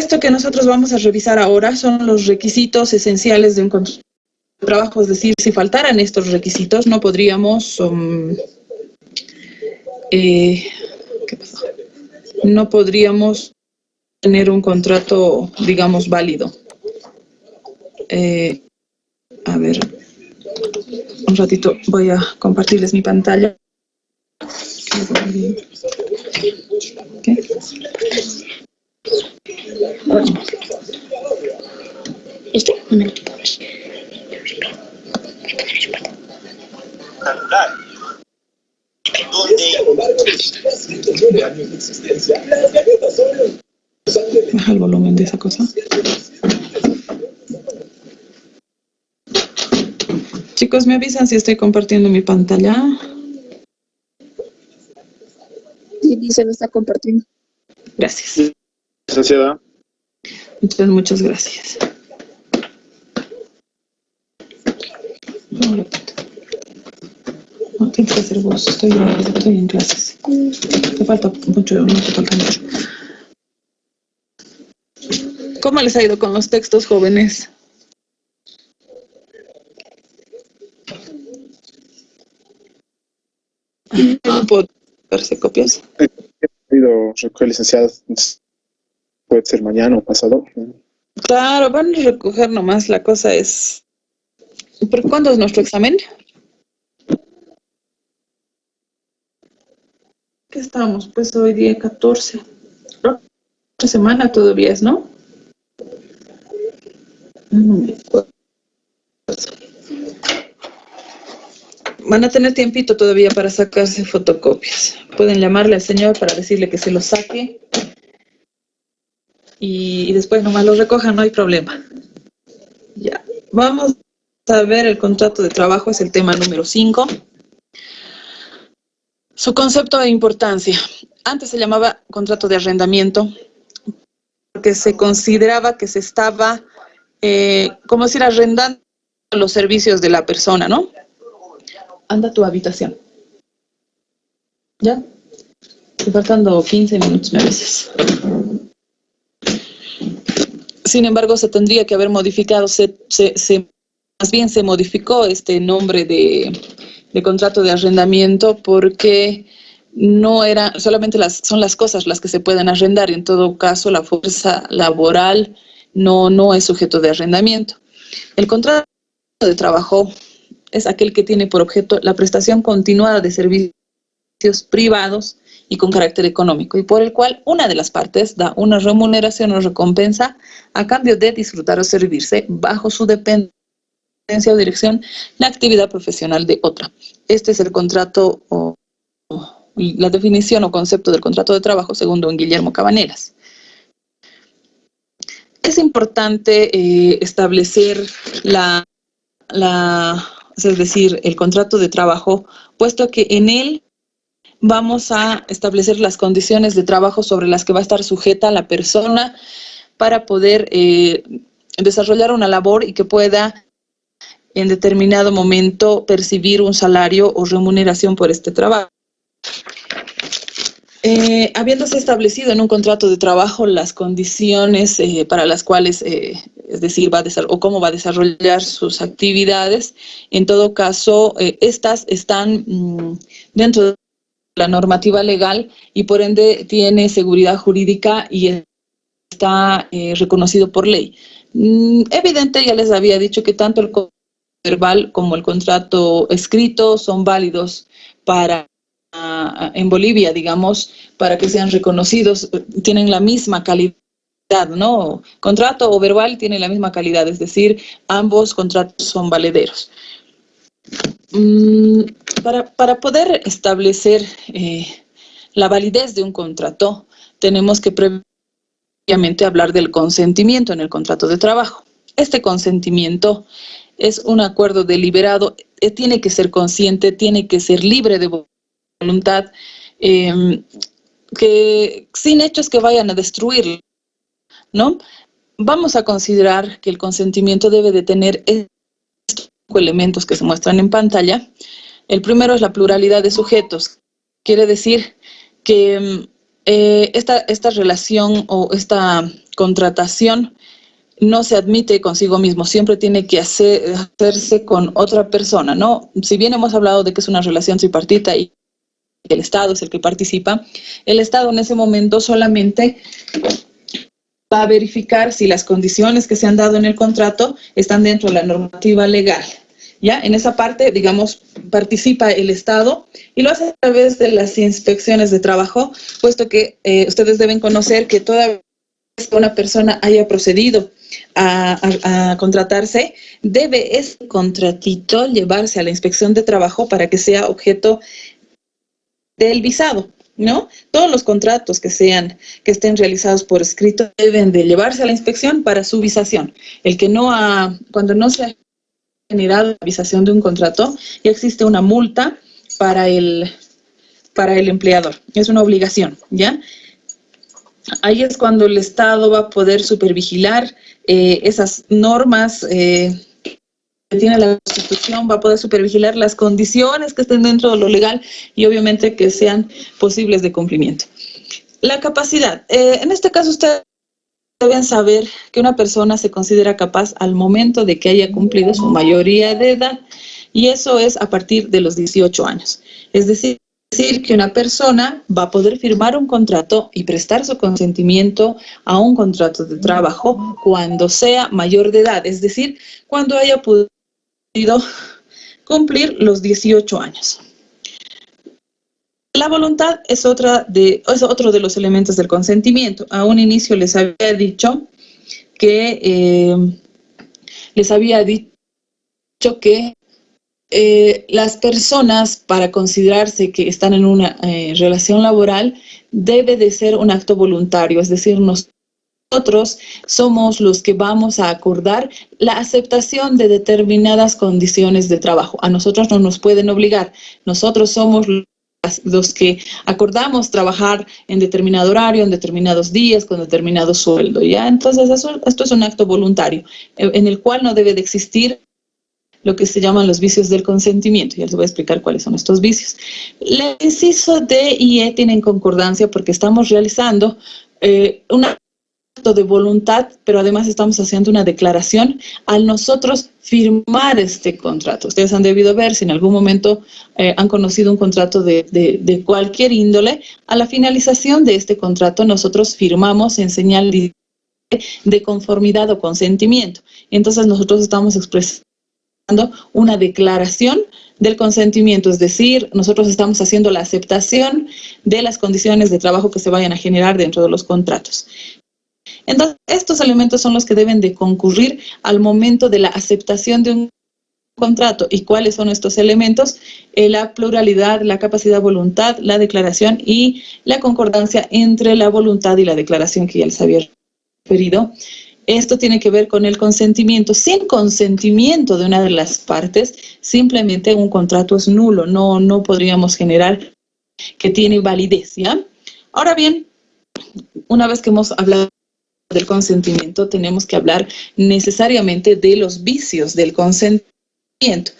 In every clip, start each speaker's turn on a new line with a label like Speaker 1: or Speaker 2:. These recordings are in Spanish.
Speaker 1: esto que nosotros vamos a revisar ahora son los requisitos esenciales de un contrato de trabajo, es decir, si faltaran estos requisitos no podríamos, ¿qué pasó? No podríamos tener un contrato, digamos, válido. A ver, un ratito voy a compartirles mi pantalla. ¿Qué? Baja el volumen de esa cosa. Chicos, ¿me avisan si estoy compartiendo mi pantalla?
Speaker 2: Sí, dice, lo está compartiendo.
Speaker 1: Gracias.
Speaker 3: Licenciada.
Speaker 1: Entonces, muchas gracias. Un ratito. No tienes que hacer vos, estoy en clases. Te falta mucho, no te falta mucho. ¿Cómo les ha ido con los textos, jóvenes? ¿No puedo darse copias?
Speaker 3: Pido recoger, licenciada. Puede ser mañana o pasado.
Speaker 1: Claro, van a recoger nomás, la cosa es... ¿Por cuándo es nuestro examen? ¿Qué estamos? Pues hoy día 14. Otra semana todavía es, ¿no? Van a tener tiempito todavía para sacarse fotocopias. Pueden llamarle al señor para decirle que se los saque. Y después nomás los recojan, no hay problema. Ya. Vamos a ver el contrato de trabajo, es el tema número 5. Su concepto e importancia. Antes se llamaba contrato de arrendamiento porque se consideraba que se estaba, como decir, arrendando los servicios de la persona, ¿no? Anda a tu habitación. ¿Ya? Estoy faltando 15 minutos, me avisas. Sin embargo, se tendría que haber modificado, más bien se modificó este nombre de contrato de arrendamiento porque no era, solamente son las cosas las que se pueden arrendar. En todo caso, la fuerza laboral no es sujeto de arrendamiento. El contrato de trabajo es aquel que tiene por objeto la prestación continuada de servicios privados y con carácter económico, y por el cual una de las partes da una remuneración o recompensa a cambio de disfrutar o servirse bajo su dependencia o dirección la actividad profesional de otra. Este es el contrato o la definición o concepto del contrato de trabajo según don Guillermo Cabanelas. Es importante establecer es decir, el contrato de trabajo, puesto que en él vamos a establecer las condiciones de trabajo sobre las que va a estar sujeta la persona para poder desarrollar una labor y que pueda en determinado momento percibir un salario o remuneración por este trabajo. Habiéndose establecido en un contrato de trabajo las condiciones para las cuales, es decir, o cómo va a desarrollar sus actividades, en todo caso, estas están dentro de la normativa legal y por ende tiene seguridad jurídica y está reconocido por ley. Evidente, ya les había dicho que tanto el contrato verbal como el contrato escrito son válidos en Bolivia, digamos, para que sean reconocidos, tienen la misma calidad, ¿no? Contrato o verbal tiene la misma calidad, es decir, ambos contratos son valederos. Para poder establecer la validez de un contrato, tenemos que previamente hablar del consentimiento en el contrato de trabajo. Este consentimiento es un acuerdo deliberado, tiene que ser consciente, tiene que ser libre de voluntad, que sin hechos que vayan a destruirlo, ¿no? Vamos a considerar que el consentimiento debe de tener estos 5 elementos que se muestran en pantalla. El primero es la pluralidad de sujetos. Quiere decir que esta relación o esta contratación no se admite consigo mismo, siempre tiene que hacerse con otra persona, ¿no? Si bien hemos hablado de que es una relación tripartita y el Estado es el que participa, el Estado en ese momento solamente va a verificar si las condiciones que se han dado en el contrato están dentro de la normativa legal. ¿Ya? En esa parte, digamos, participa el Estado y lo hace a través de las inspecciones de trabajo, puesto que ustedes deben conocer que toda vez que una persona haya procedido a contratarse, debe ese contratito llevarse a la inspección de trabajo para que sea objeto del visado, ¿no? Todos los contratos que estén realizados por escrito deben de llevarse a la inspección para su visación. Cuando no se ha generado la visación de un contrato, ya existe una multa para el empleador. Es una obligación, ¿ya? Ahí es cuando el Estado va a poder supervigilar esas normas que tiene la Constitución, va a poder supervigilar las condiciones que estén dentro de lo legal y obviamente que sean posibles de cumplimiento. La capacidad. En este caso ustedes deben saber que una persona se considera capaz al momento de que haya cumplido su mayoría de edad y eso es a partir de los 18 años. Es decir, que una persona va a poder firmar un contrato y prestar su consentimiento a un contrato de trabajo cuando sea mayor de edad, es decir, cuando haya podido cumplir los 18 años. La voluntad es otro de los elementos del consentimiento. A un inicio les había dicho que las personas, para considerarse que están en una relación laboral, debe de ser un acto voluntario, es decir, nosotros somos los que vamos a acordar la aceptación de determinadas condiciones de trabajo. A nosotros no nos pueden obligar, nosotros somos los que acordamos trabajar en determinado horario, en determinados días, con determinado sueldo, ¿ya? Entonces esto es un acto voluntario, en el cual no debe de existir lo que se llaman los vicios del consentimiento. Ya les voy a explicar cuáles son estos vicios. El inciso D y E tienen concordancia porque estamos realizando un acto de voluntad, pero además estamos haciendo una declaración al nosotros firmar este contrato. Ustedes han debido ver, si en algún momento han conocido un contrato de cualquier índole, a la finalización de este contrato nosotros firmamos en señal de conformidad o consentimiento. Entonces nosotros estamos expresando una declaración del consentimiento, es decir, nosotros estamos haciendo la aceptación de las condiciones de trabajo que se vayan a generar dentro de los contratos. Entonces, estos elementos son los que deben de concurrir al momento de la aceptación de un contrato. ¿Y cuáles son estos elementos? La pluralidad, la capacidad, voluntad, la declaración y la concordancia entre la voluntad y la declaración que ya les había referido. Esto tiene que ver con el consentimiento. Sin consentimiento de una de las partes, simplemente un contrato es nulo, no podríamos generar que tiene validez, ¿ya? Ahora bien, una vez que hemos hablado del consentimiento, tenemos que hablar necesariamente de los vicios del consentimiento.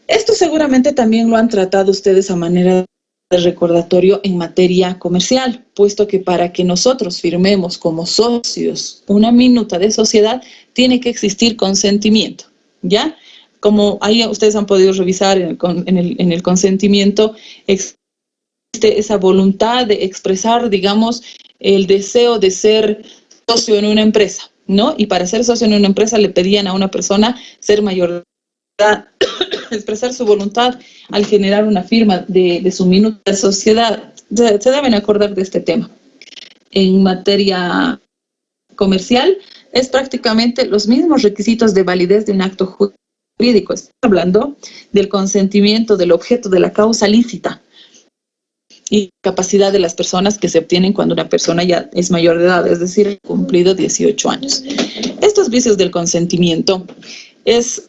Speaker 1: Esto seguramente también lo han tratado ustedes a manera de recordatorio en materia comercial, puesto que para que nosotros firmemos como socios una minuta de sociedad, tiene que existir consentimiento, ¿ya? Como ahí ustedes han podido revisar en el consentimiento, existe esa voluntad de expresar, digamos, el deseo de ser socio en una empresa, ¿no? Y para ser socio en una empresa le pedían a una persona ser mayor de edad, expresar su voluntad al generar una firma de su minuta de sociedad. Se deben acordar de este tema. En materia comercial, es prácticamente los mismos requisitos de validez de un acto jurídico. Estamos hablando del consentimiento del objeto de la causa lícita y capacidad de las personas que se obtienen cuando una persona ya es mayor de edad, es decir, cumplido 18 años. Estos vicios del consentimiento es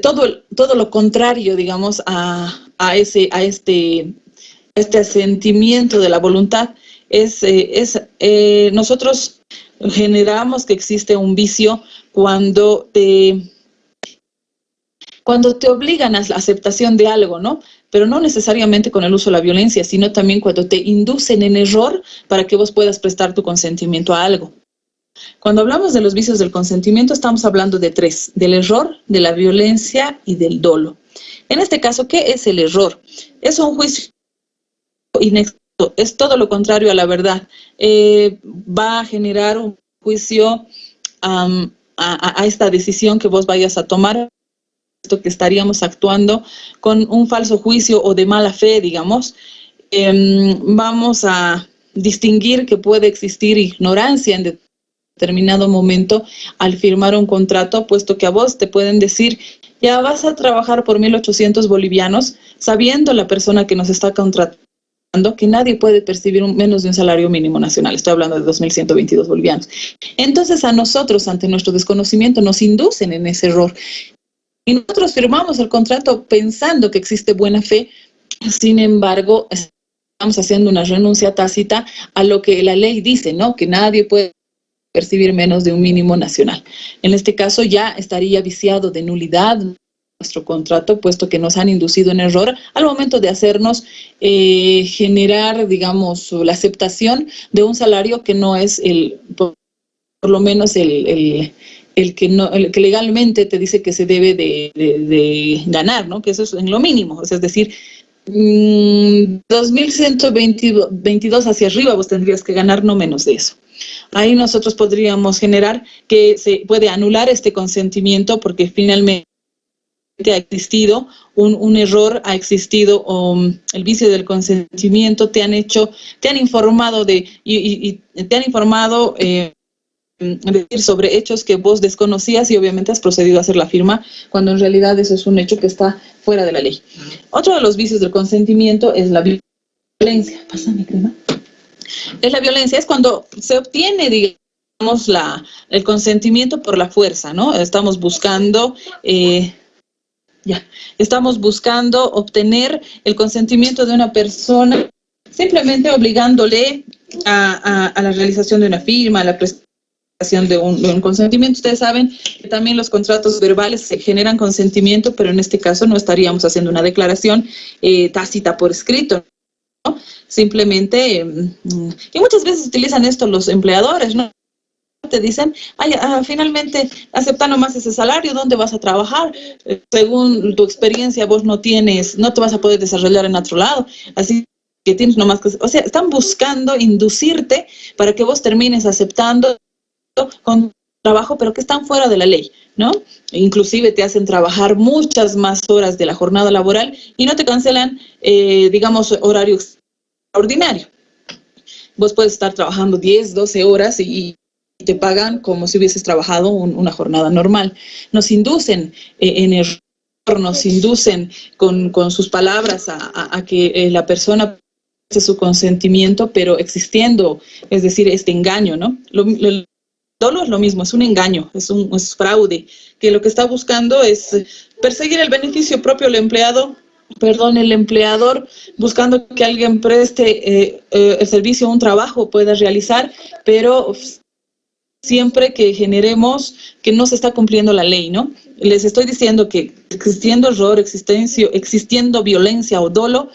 Speaker 1: todo lo contrario, digamos, a este sentimiento de la voluntad. Nosotros generamos que existe un vicio cuando te obligan a la aceptación de algo, ¿no? Pero no necesariamente con el uso de la violencia, sino también cuando te inducen en error para que vos puedas prestar tu consentimiento a algo. Cuando hablamos de los vicios del consentimiento, estamos hablando de tres: del error, de la violencia y del dolo. En este caso, ¿qué es el error? Es un juicio inexacto, es todo lo contrario a la verdad. Va a generar un juicio a esta decisión que vos vayas a tomar, esto que estaríamos actuando con un falso juicio o de mala fe, digamos. Vamos a distinguir que puede existir ignorancia en determinado momento al firmar un contrato, puesto que a vos te pueden decir, ya vas a trabajar por 1.800 bolivianos, sabiendo la persona que nos está contratando que nadie puede percibir menos de un salario mínimo nacional. Estoy hablando de 2.122 bolivianos. Entonces a nosotros, ante nuestro desconocimiento, nos inducen en ese error. Y nosotros firmamos el contrato pensando que existe buena fe, sin embargo, estamos haciendo una renuncia tácita a lo que la ley dice, ¿no? Que nadie puede percibir menos de un mínimo nacional. En este caso ya estaría viciado de nulidad nuestro contrato, puesto que nos han inducido en error al momento de hacernos generar, digamos, la aceptación de un salario que no es por lo menos el que legalmente te dice que se debe de ganar, ¿no? Que eso es en lo mínimo, o sea, es decir, 2.122 hacia arriba vos tendrías que ganar no menos de eso. Ahí nosotros podríamos generar que se puede anular este consentimiento porque finalmente ha existido un error, ha existido el vicio del consentimiento, te han informado y te han informado decir sobre hechos que vos desconocías y obviamente has procedido a hacer la firma cuando en realidad eso es un hecho que está fuera de la ley. Otro de los vicios del consentimiento es la violencia. Pásame, crema. Es la violencia, es cuando se obtiene, digamos, el consentimiento por la fuerza, ¿no? Estamos buscando obtener el consentimiento de una persona simplemente obligándole a la realización de una firma, a la prestación de un consentimiento. Ustedes saben que también los contratos verbales se generan consentimiento, pero en este caso no estaríamos haciendo una declaración tácita por escrito, ¿no? Simplemente, y muchas veces utilizan esto los empleadores, ¿no? Te dicen, finalmente acepta nomás ese salario, ¿dónde vas a trabajar? Según tu experiencia vos no te vas a poder desarrollar en otro lado, así que tienes nomás que, o sea, están buscando inducirte para que vos termines aceptando con trabajo, pero que están fuera de la ley, ¿no? Inclusive te hacen trabajar muchas más horas de la jornada laboral y no te cancelan, digamos, horario extraordinario. Vos puedes estar trabajando 10, 12 horas y te pagan como si hubieses trabajado una jornada normal. Nos inducen en error, nos inducen con sus palabras a que la persona hace su consentimiento, pero existiendo, es decir, este engaño, ¿no? El dolo es lo mismo, es un engaño, es fraude, que lo que está buscando es perseguir el beneficio propio del empleador, buscando que alguien preste el servicio a un trabajo, pueda realizar, pero siempre que generemos que no se está cumpliendo la ley, ¿no? Les estoy diciendo que existiendo error, existiendo violencia o dolo,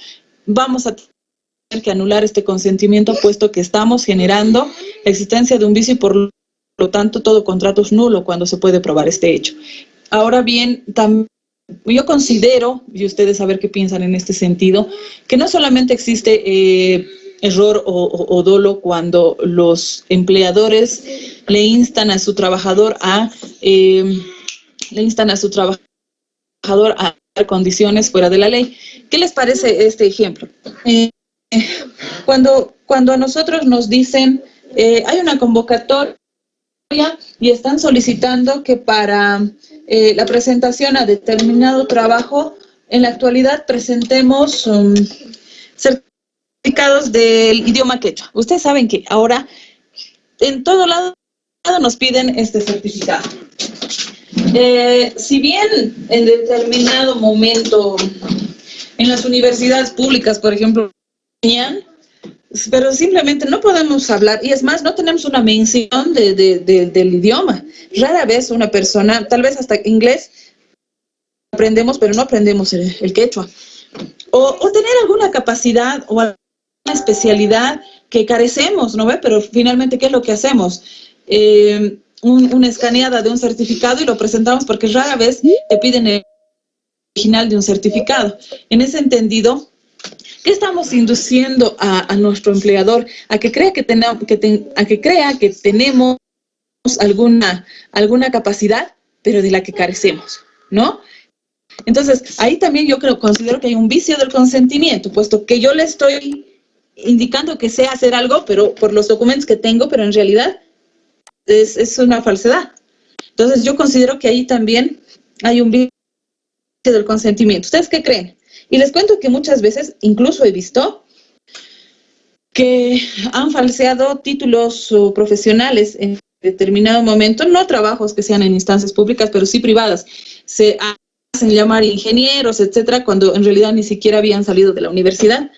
Speaker 1: vamos a tener que anular este consentimiento, puesto que estamos generando la existencia de un vicio y por lo tanto todo contrato es nulo cuando se puede probar este hecho. Ahora bien, yo considero, y ustedes a ver qué piensan en este sentido, que no solamente existe error o dolo cuando los empleadores le instan a su trabajador a dar condiciones fuera de la ley. ¿Qué les parece este ejemplo? Cuando a nosotros nos dicen hay una convocatoria y están solicitando que para la presentación a determinado trabajo, en la actualidad presentemos certificados del idioma quechua. Ustedes saben que ahora en todo lado nos piden este certificado. Si bien en determinado momento en las universidades públicas, por ejemplo, pero simplemente no podemos hablar, y es más, no tenemos una mención del idioma. Rara vez una persona, tal vez hasta inglés aprendemos, pero no aprendemos el quechua. O tener alguna capacidad o alguna especialidad que carecemos, ¿no ve? Pero finalmente, ¿qué es lo que hacemos? una escaneada de un certificado y lo presentamos porque rara vez te piden el original de un certificado. En ese entendido, ¿qué estamos induciendo a nuestro empleador? A que crea que tenemos alguna capacidad, pero de la que carecemos, ¿no? Entonces, ahí también considero que hay un vicio del consentimiento, puesto que yo le estoy indicando que sé hacer algo, pero por los documentos que tengo, pero en realidad es una falsedad. Entonces, yo considero que ahí también hay un vicio del consentimiento. ¿Ustedes qué creen? Y les cuento que muchas veces, incluso he visto que han falseado títulos profesionales en determinado momento, no trabajos que sean en instancias públicas, pero sí privadas. Se hacen llamar ingenieros, etcétera, cuando en realidad ni siquiera habían salido de la universidad.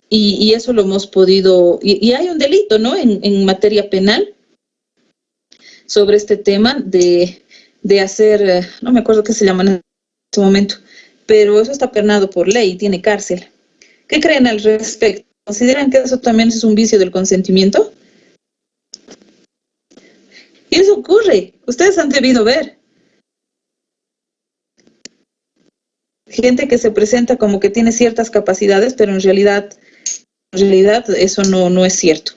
Speaker 1: Y eso lo hemos podido, y hay un delito, ¿no? En materia penal sobre este tema de hacer, no me acuerdo qué se llama en este momento, pero eso está penado por ley, tiene cárcel. ¿Qué creen al respecto? ¿Consideran que eso también es un vicio del consentimiento? Y eso ocurre, ustedes han debido ver. Gente que se presenta como que tiene ciertas capacidades, pero en realidad eso no es cierto.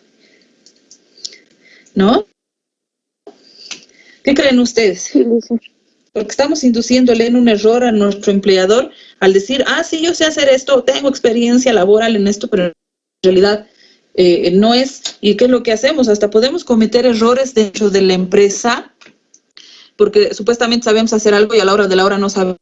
Speaker 1: ¿No? ¿Qué creen ustedes?
Speaker 2: Sí, Lisa.
Speaker 1: Porque estamos induciéndole en un error a nuestro empleador al decir, sí, yo sé hacer esto, tengo experiencia laboral en esto, pero en realidad no es. ¿Y qué es lo que hacemos? Hasta podemos cometer errores dentro de la empresa, porque supuestamente sabemos hacer algo y a la hora de la hora no sabemos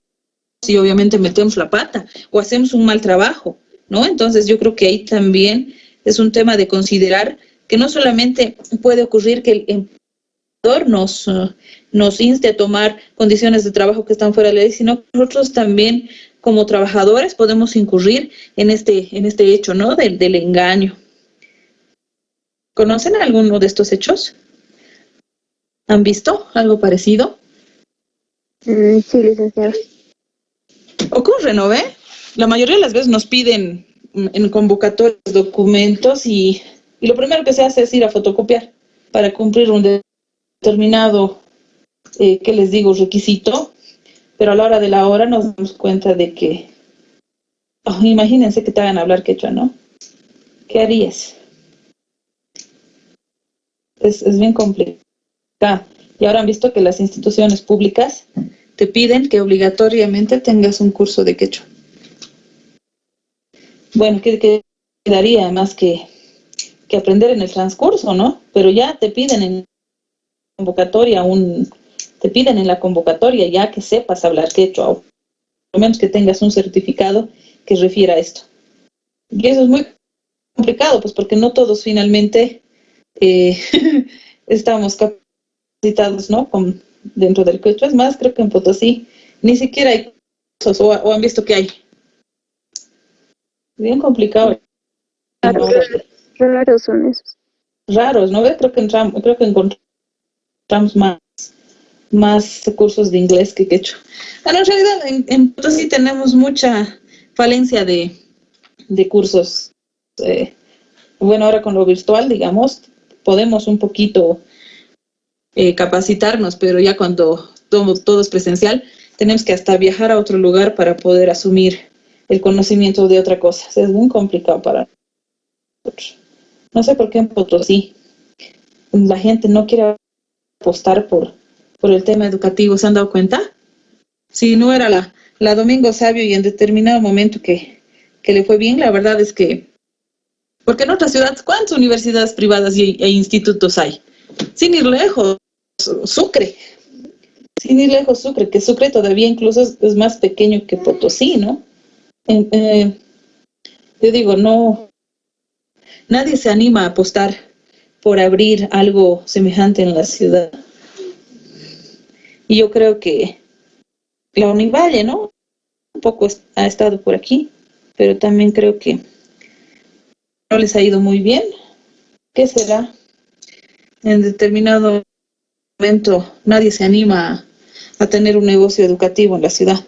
Speaker 1: y obviamente metemos la pata o hacemos un mal trabajo, ¿no? Entonces yo creo que ahí también es un tema de considerar que no solamente puede ocurrir que el empleador nos inste a tomar condiciones de trabajo que están fuera de la ley, sino que nosotros también como trabajadores podemos incurrir en este hecho, ¿no? Del engaño. ¿Conocen alguno de estos hechos? ¿Han visto algo parecido?
Speaker 2: Sí, licenciada.
Speaker 1: Ocurre, ¿no ve? La mayoría de las veces nos piden en convocatorias documentos y lo primero que se hace es ir a fotocopiar para cumplir un determinado, ¿qué les digo?, requisito, pero a la hora de la hora nos damos cuenta de que, imagínense que te hagan hablar quechua, ¿no? ¿Qué harías? Es bien complicado. Y ahora han visto que las instituciones públicas te piden que obligatoriamente tengas un curso de quechua. Bueno, ¿qué quedaría más que aprender en el transcurso, ¿no? Pero ya te piden en la convocatoria ya que sepas hablar quechua, o por lo menos que tengas un certificado que refiera a esto. Y eso es muy complicado, pues porque no todos finalmente estamos capacitados, ¿no? Dentro del quechua. Es más, creo que en Potosí ni siquiera hay cursos, o han visto que hay. Bien complicado.
Speaker 2: Raros son esos.
Speaker 1: Raros, ¿no? Creo que encontramos más cursos de inglés que quechua. Bueno, en realidad en Potosí tenemos mucha falencia de cursos. Bueno, ahora con lo virtual, digamos, podemos un poquito capacitarnos, pero ya cuando todo es presencial, tenemos que hasta viajar a otro lugar para poder asumir el conocimiento de otra cosa. O sea, es muy complicado para nosotros. No sé por qué en Potosí la gente no quiere apostar por el tema educativo. ¿Se han dado cuenta? Si no era la Domingo Sabio y en determinado momento que le fue bien, la verdad es que, porque en otras ciudades, ¿cuántas universidades privadas e institutos hay? Sin ir lejos, Sucre. Sin ir lejos, Sucre, que Sucre todavía incluso es más pequeño que Potosí, ¿no? Yo digo, no, nadie se anima a apostar por abrir algo semejante en la ciudad. Y yo creo que la Univalle, ¿no? Un poco ha estado por aquí, pero también creo que no les ha ido muy bien. ¿Qué será? En determinado momento nadie se anima a tener un negocio educativo en la ciudad.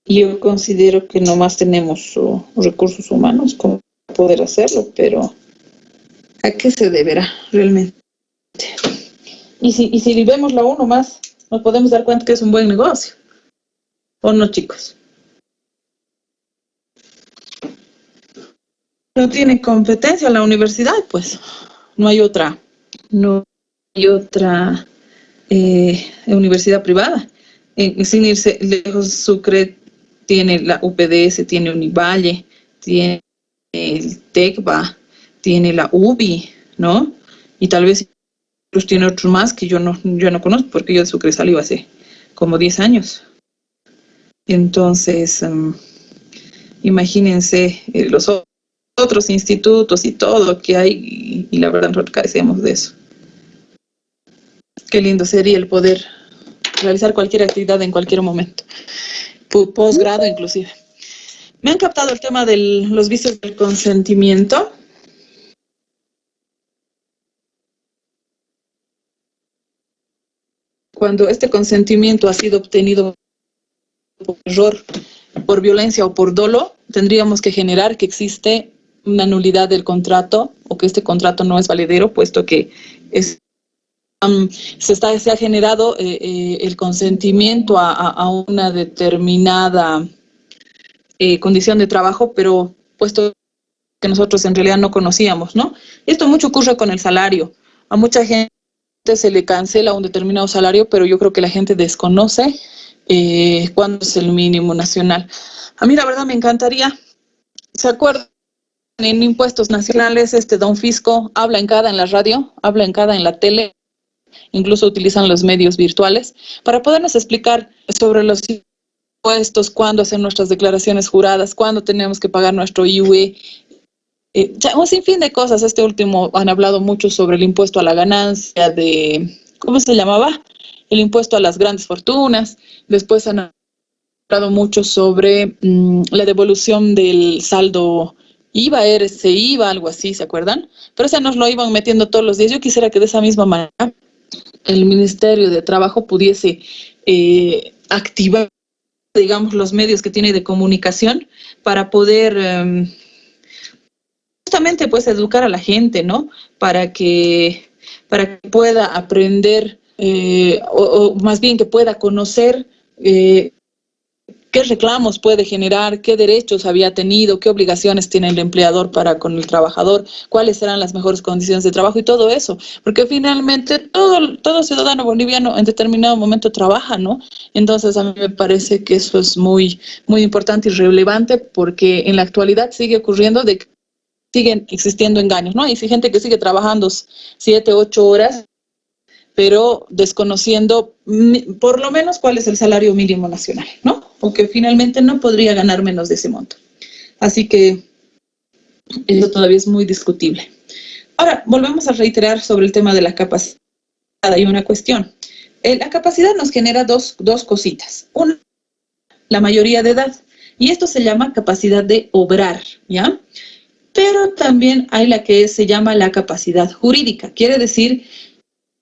Speaker 1: Yo considero que nomás tenemos recursos humanos como poder hacerlo, pero ¿a qué se deberá realmente? Y si vemos la uno más, nos podemos dar cuenta que es un buen negocio. ¿O no, chicos? No tiene competencia la universidad, pues. No hay otra. No hay otra universidad privada. Sin irse lejos, Sucre tiene la UPDS, tiene Univalle, tiene el TECVA, tiene la UBI, ¿no? Y tal vez tiene otros más que yo no conozco, porque yo de Sucre salí hace como 10 años. Entonces, imagínense los otros institutos y todo que hay, y la verdad nosotros carecemos de eso. Qué lindo sería el poder realizar cualquier actividad en cualquier momento, posgrado inclusive. Me han captado el tema de los vicios del consentimiento. Cuando este consentimiento ha sido obtenido por error, por violencia o por dolo, tendríamos que generar que existe una nulidad del contrato o que este contrato no es valedero, puesto que se ha generado el consentimiento a una determinada condición de trabajo, pero puesto que nosotros en realidad no conocíamos, ¿no? Esto mucho ocurre con el salario. A mucha gente se le cancela un determinado salario, pero yo creo que la gente desconoce cuándo es el mínimo nacional. A mí la verdad me encantaría, ¿se acuerdan? En impuestos nacionales, don Fisco habla en la radio, habla en la tele, incluso utilizan los medios virtuales para podernos explicar sobre los impuestos, cuándo hacer nuestras declaraciones juradas, cuándo tenemos que pagar nuestro IUE. Un sinfín de cosas. Este último han hablado mucho sobre el impuesto a la ganancia ¿cómo se llamaba? El impuesto a las grandes fortunas. Después han hablado mucho sobre la devolución del saldo IVA, IVA, algo así, ¿se acuerdan? Pero ese nos lo iban metiendo todos los días. Yo quisiera que de esa misma manera el Ministerio de Trabajo pudiese activar, digamos, los medios que tiene de comunicación para poder justamente pues educar a la gente, ¿no? Para que pueda aprender o más bien que pueda conocer qué reclamos puede generar, qué derechos había tenido, qué obligaciones tiene el empleador para con el trabajador, cuáles serán las mejores condiciones de trabajo y todo eso, porque finalmente todo ciudadano boliviano en determinado momento trabaja, ¿no? Entonces a mí me parece que eso es muy, muy importante y relevante, porque en la actualidad sigue ocurriendo de que siguen existiendo engaños, ¿no? Hay gente que sigue trabajando 7, 8 horas, pero desconociendo por lo menos cuál es el salario mínimo nacional, ¿no? O que finalmente no podría ganar menos de ese monto. Así que eso todavía es muy discutible. Ahora, volvemos a reiterar sobre el tema de la capacidad. Hay una cuestión. La capacidad nos genera dos cositas. Una, la mayoría de edad. Y esto se llama capacidad de obrar, ¿ya? Pero también hay la que se llama la capacidad jurídica. Quiere decir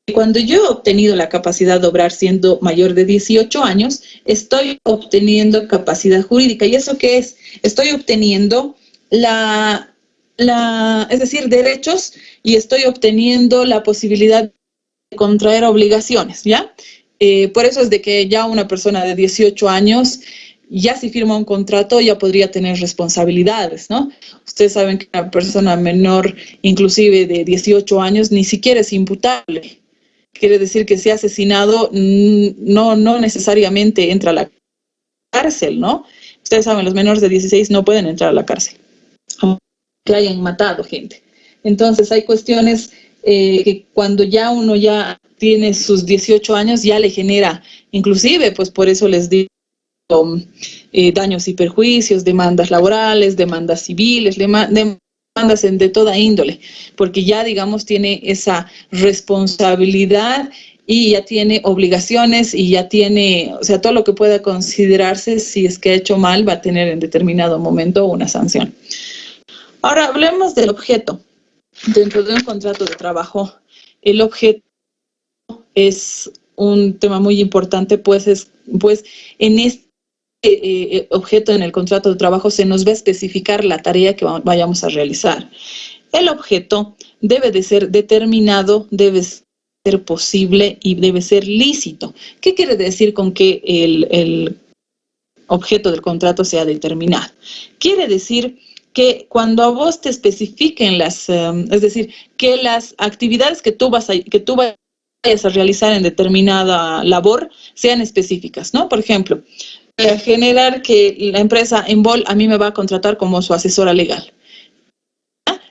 Speaker 1: que cuando yo he obtenido la capacidad de obrar siendo mayor de 18 años, estoy obteniendo capacidad jurídica. ¿Y eso qué es? Estoy obteniendo es decir, derechos, y estoy obteniendo la posibilidad de contraer obligaciones, ¿ya? Por eso es de que ya una persona de 18 años, ya si firma un contrato, ya podría tener responsabilidades, ¿no? Ustedes saben que una persona menor, inclusive de 18 años, ni siquiera es imputable. Quiere decir que si ha asesinado, no necesariamente entra a la cárcel, ¿no? Ustedes saben, los menores de 16 no pueden entrar a la cárcel, aunque hayan matado gente. Entonces hay cuestiones que cuando ya uno ya tiene sus 18 años, ya le genera, inclusive, pues por eso les digo, daños y perjuicios, demandas laborales, demandas civiles, demandas de toda índole, porque ya, digamos, tiene esa responsabilidad y ya tiene obligaciones y ya tiene, o sea, todo lo que pueda considerarse, si es que ha hecho mal, va a tener en determinado momento una sanción. Ahora, hablemos del objeto. Dentro de un contrato de trabajo, el objeto es un tema muy importante, pues en este objeto en el contrato de trabajo se nos va a especificar la tarea que vayamos a realizar. El objeto debe de ser determinado, debe ser ser posible y debe ser lícito. ¿Qué quiere decir con que el objeto del contrato sea determinado? Quiere decir que cuando a vos te especifiquen es decir, que las actividades que tú vayas a realizar en determinada labor sean específicas, ¿no? Por ejemplo, generar que la empresa Enbol a mí me va a contratar como su asesora legal.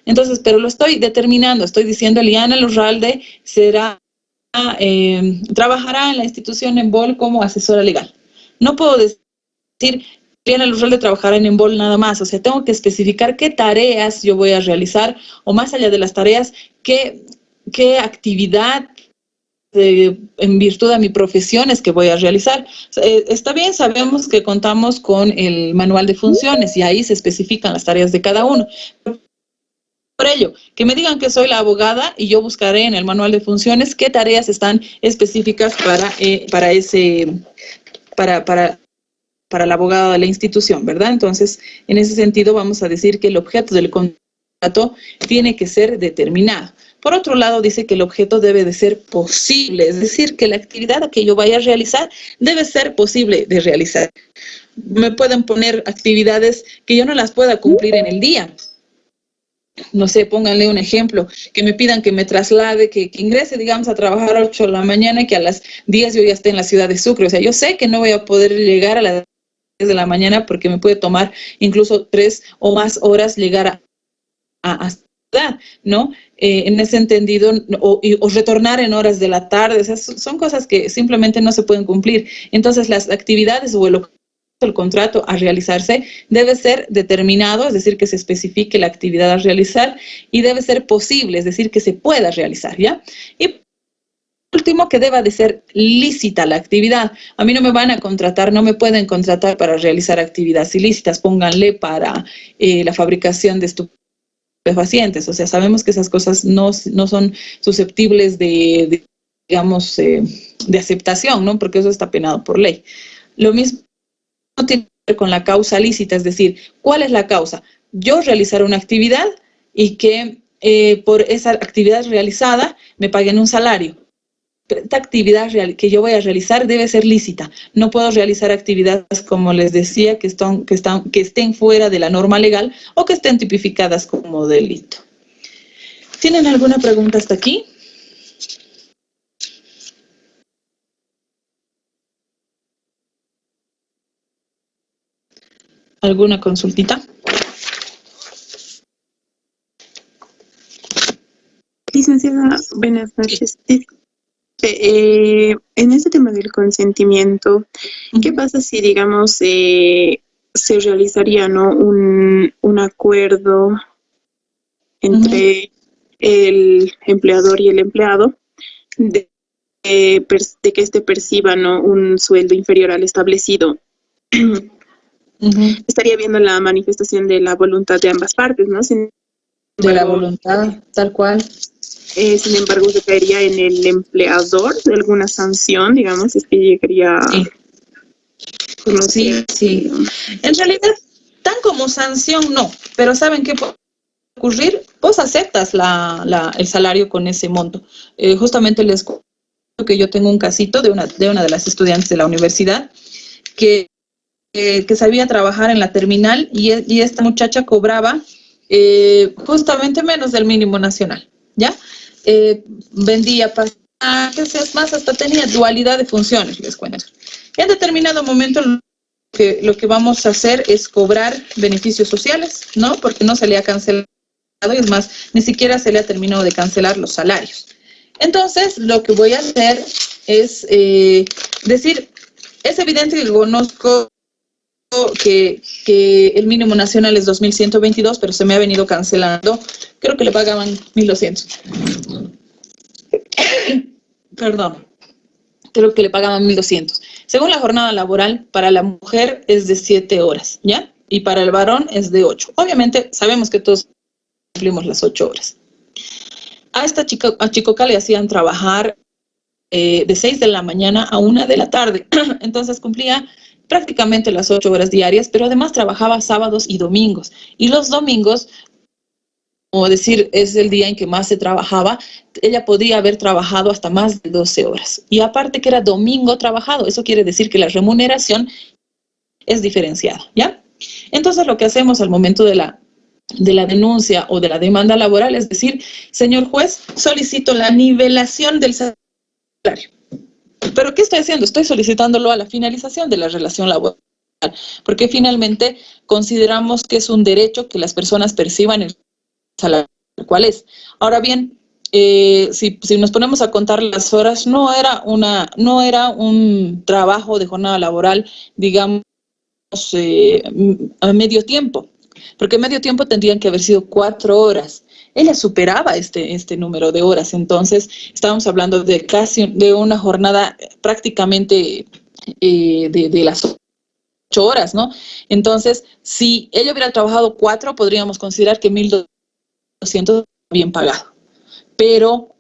Speaker 1: Entonces, pero lo estoy determinando, estoy diciendo, Liana Lurralde trabajará en la institución Enbol como asesora legal. No puedo decir, Liana Lurralde trabajará en Enbol nada más, o sea, tengo que especificar qué tareas yo voy a realizar, o más allá de las tareas, qué actividad en virtud de mi profesión es que voy a realizar. Está bien, sabemos que contamos con el manual de funciones y ahí se especifican las tareas de cada uno. Por ello, que me digan que soy la abogada y yo buscaré en el manual de funciones qué tareas están específicas para la abogada de la institución, ¿verdad? Entonces, en ese sentido vamos a decir que el objeto del contrato tiene que ser determinado. Por otro lado, dice que el objeto debe de ser posible, es decir, que la actividad que yo vaya a realizar debe ser posible de realizar. Me pueden poner actividades que yo no las pueda cumplir en el día. No sé, pónganle un ejemplo, que me pidan que me traslade, que ingrese, digamos, a trabajar a 8 de la mañana y que a las 10 yo ya esté en la ciudad de Sucre. O sea, yo sé que no voy a poder llegar a las 10 de la mañana porque me puede tomar incluso 3 o más horas llegar a ciudad, ¿no? En ese entendido, o retornar en horas de la tarde, o sea, son cosas que simplemente no se pueden cumplir. Entonces, las actividades o el contrato a realizarse debe ser determinado, es decir, que se especifique la actividad a realizar y debe ser posible, es decir, que se pueda realizar, ¿ya? Y último, que deba de ser lícita la actividad. A mí no me van a contratar, no me pueden contratar para realizar actividades ilícitas, pónganle para la fabricación de estupefacientes, o sea, sabemos que esas cosas no son susceptibles digamos, de aceptación, ¿no? Porque eso está penado por ley. Lo mismo tiene que ver con la causa lícita, es decir, ¿cuál es la causa? Yo realizar una actividad y que por esa actividad realizada me paguen un salario. Pero esta actividad que yo voy a realizar debe ser lícita. No puedo realizar actividades, como les decía, que estén fuera de la norma legal o que estén tipificadas como delito. ¿Tienen alguna pregunta hasta aquí? ¿Alguna consultita?
Speaker 4: Licenciada, buenas noches. En este tema del consentimiento, ¿qué pasa si, digamos, se realizaría, ¿no?, un acuerdo entre el empleador y el empleado de que éste perciba, ¿no?, un sueldo inferior al establecido? Estaría viendo la manifestación de la voluntad de ambas partes, ¿no?
Speaker 1: De la voluntad, tal cual.
Speaker 4: Sin embargo, se caería en el empleador de alguna sanción, digamos, si es que llegaría...
Speaker 1: Sí. Sí. En realidad, tan como sanción no, pero ¿saben qué puede ocurrir? Vos aceptas el salario con ese monto. Justamente les cuento que yo tengo un casito de una de las estudiantes de la universidad que sabía trabajar en la terminal y esta muchacha cobraba justamente menos del mínimo nacional, ¿ya? Vendía pasajes, es más, hasta tenía dualidad de funciones, les cuento. Y en determinado momento lo que vamos a hacer es cobrar beneficios sociales, ¿no? Porque no se le ha cancelado, y es más, ni siquiera se le ha terminado de cancelar los salarios. Entonces, lo que voy a hacer es decir, es evidente que conozco que el mínimo nacional es 2.122, pero se me ha venido cancelando. Creo que le pagaban 1.200. Perdón. Creo que le pagaban 1.200. Según la jornada laboral, para la mujer es de 7 horas, ¿ya? Y para el varón es de 8. Obviamente, sabemos que todos cumplimos las 8 horas. A Chicoca le hacían trabajar de 6 de la mañana a 1 de la tarde. Entonces cumplía prácticamente las 8 horas diarias, pero además trabajaba sábados y domingos. Y los domingos como decir, es el día en que más se trabajaba, ella podía haber trabajado hasta más de 12 horas. Y aparte que era domingo trabajado, eso quiere decir que la remuneración es diferenciada, ¿ya? Entonces lo que hacemos al momento de la denuncia o de la demanda laboral es decir, señor juez, solicito la nivelación del salario. ¿Pero qué estoy haciendo? Estoy solicitándolo a la finalización de la relación laboral, porque finalmente consideramos que es un derecho que las personas perciban el salario, ¿cuál es? Ahora bien, si nos ponemos a contar las horas, no era un trabajo de jornada laboral, digamos, a medio tiempo, porque medio tiempo tendrían que haber sido 4 horas. Ella superaba este número de horas, entonces estábamos hablando de casi de una jornada prácticamente de las 8 horas, ¿no? Entonces, si ella hubiera trabajado 4, podríamos considerar que 1.200 bien pagado. Pero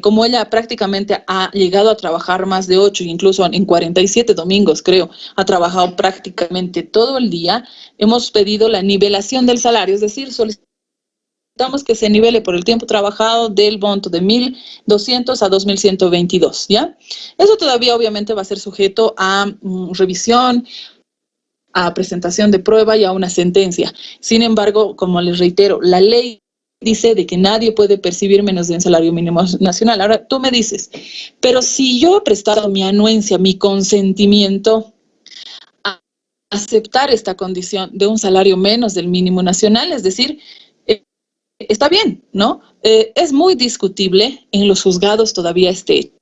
Speaker 1: como ella prácticamente ha llegado a trabajar más de 8, incluso en 47 domingos, creo, ha trabajado prácticamente todo el día, hemos pedido la nivelación del salario, es decir, solicitamos que se nivele por el tiempo trabajado del monto de 1.200 a 2.122, ¿ya? Eso todavía obviamente va a ser sujeto a revisión, a presentación de prueba y a una sentencia. Sin embargo, como les reitero, la ley dice de que nadie puede percibir menos de un salario mínimo nacional. Ahora, tú me dices, pero si yo he prestado mi anuencia, mi consentimiento a aceptar esta condición de un salario menos del mínimo nacional, es decir, está bien, ¿no? Es muy discutible en los juzgados todavía este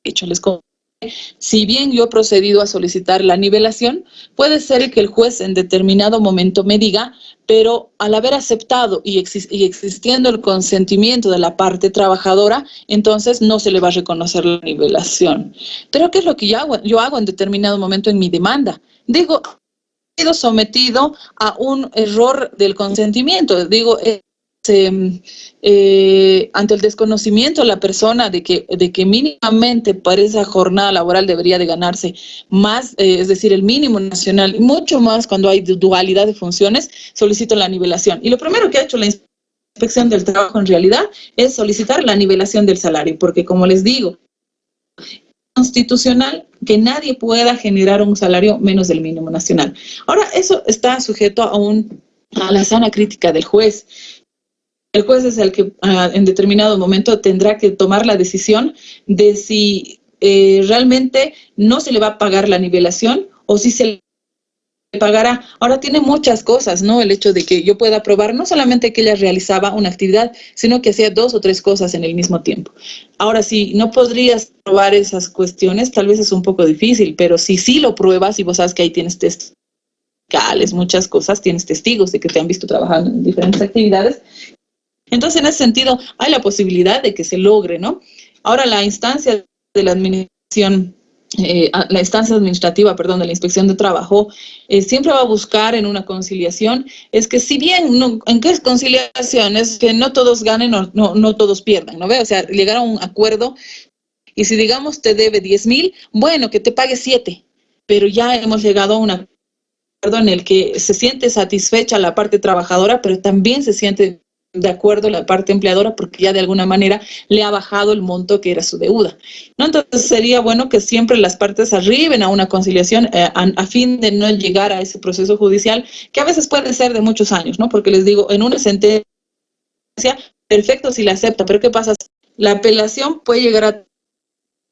Speaker 1: hecho. Si bien yo he procedido a solicitar la nivelación, puede ser que el juez en determinado momento me diga, pero al haber aceptado y existiendo el consentimiento de la parte trabajadora, entonces no se le va a reconocer la nivelación. Pero ¿qué es lo que yo hago en determinado momento en mi demanda? Digo, he sido sometido a un error del consentimiento. Digo, ante el desconocimiento de la persona de que mínimamente para esa jornada laboral debería de ganarse más, es decir, el mínimo nacional, y mucho más cuando hay dualidad de funciones, solicito la nivelación. Y lo primero que ha hecho la Inspección del Trabajo en realidad es solicitar la nivelación del salario, porque como les digo, es constitucional que nadie pueda generar un salario menos del mínimo nacional. Ahora, eso está sujeto a la sana crítica del juez. El juez es el que en determinado momento tendrá que tomar la decisión de si realmente no se le va a pagar la nivelación o si se le pagará. Ahora tiene muchas cosas, ¿no? El hecho de que yo pueda probar no solamente que ella realizaba una actividad, sino que hacía 2 o 3 cosas en el mismo tiempo. Ahora, si no podrías probar esas cuestiones, tal vez es un poco difícil, pero si sí lo pruebas y vos sabes que ahí tienes testigos, muchas cosas, tienes testigos de que te han visto trabajando en diferentes actividades. Entonces, en ese sentido, hay la posibilidad de que se logre, ¿no? Ahora, la instancia de la administración, la instancia administrativa, perdón, de la Inspección de Trabajo, siempre va a buscar en una conciliación, es que si bien, ¿en qué es conciliación? Es que no todos ganen o no todos pierdan, ¿no ve? O sea, llegar a un acuerdo y si, digamos, te debe 10,000, bueno, que te pague 7, pero ya hemos llegado a un acuerdo en el que se siente satisfecha la parte trabajadora, pero también se siente de acuerdo la parte empleadora porque ya de alguna manera le ha bajado el monto que era su deuda, ¿no? Entonces sería bueno que siempre las partes arriben a una conciliación a fin de no llegar a ese proceso judicial que a veces puede ser de muchos años, ¿no? Porque les digo, en una sentencia, perfecto si la acepta, pero ¿qué pasa? La apelación puede llegar a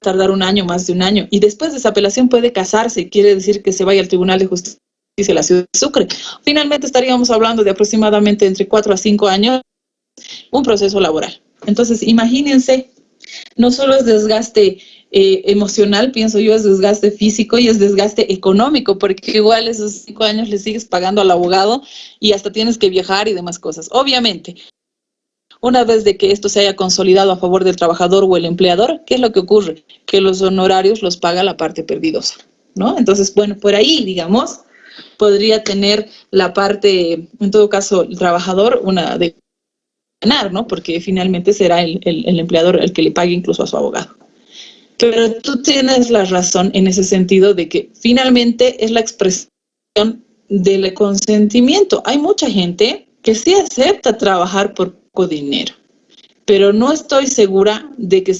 Speaker 1: tardar 1 año, más de 1 año, y después de esa apelación puede casarse, quiere decir que se vaya al Tribunal de Justicia de la Ciudad de Sucre. Finalmente estaríamos hablando de aproximadamente entre 4 a 5 años un proceso laboral. Entonces, imagínense, no solo es desgaste emocional, pienso yo, es desgaste físico y es desgaste económico, porque igual esos 5 años le sigues pagando al abogado y hasta tienes que viajar y demás cosas. Obviamente, una vez de que esto se haya consolidado a favor del trabajador o el empleador, ¿qué es lo que ocurre? Que los honorarios los paga la parte perdidosa, ¿no? Entonces, bueno, por ahí, digamos, podría tener la parte, en todo caso, el trabajador, una de ganar, ¿no? Porque finalmente será el empleador el que le pague incluso a su abogado. Pero tú tienes la razón en ese sentido de que finalmente es la expresión del consentimiento. Hay mucha gente que sí acepta trabajar por poco dinero. Pero no estoy segura de que,